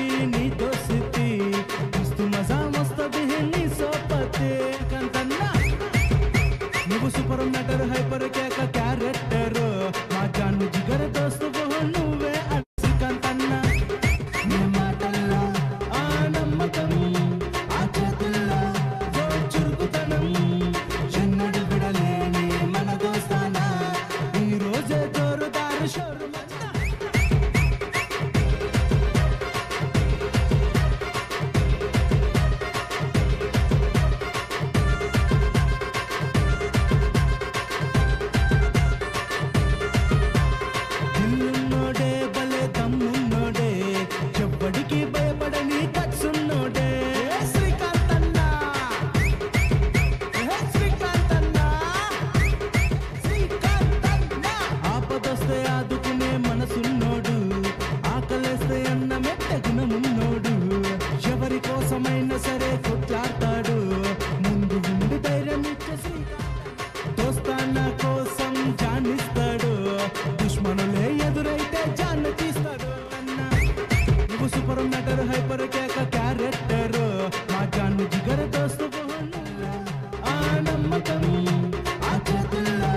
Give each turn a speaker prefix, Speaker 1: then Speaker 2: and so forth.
Speaker 1: खुशी नी दोस्ती मस्त मजा मस्त नी सोबते कंतना నువ్వు సూపర్ మ్యాటర్ హైపర్ కేక క్యారెక్టర్ మా జాను జిగర్ దోస్తు నువ్వే శ్రీకాంతన్నా నీ మాటల్లో ఆ నమ్మకం ఆ చేతుల్లో చురుకుతనం ఎన్నడు విడలేని మన దోస్తానా ఈ రోజే జోరుదారు షోరు మనసున్నోడు ఆకలేస్తే అన్నమే తగిన మున్నోడు ఎవరి కోసమైనా సరే కొట్లాడతాడు ముందు ఉండి ధైర్యం ఇచ్చేసి దోస్తానా కోసం జానిస్తాడు దుష్మనులే ఎదురైతే జాన్న తీస్తాడు అన్న నువ్వు సూపర్ మ్యాటర్ హైపర్ కేక క్యారెక్టర్ మా జాను జిగర్ దోస్తు ఆ నమ్మకం ఆ చేతుల్లో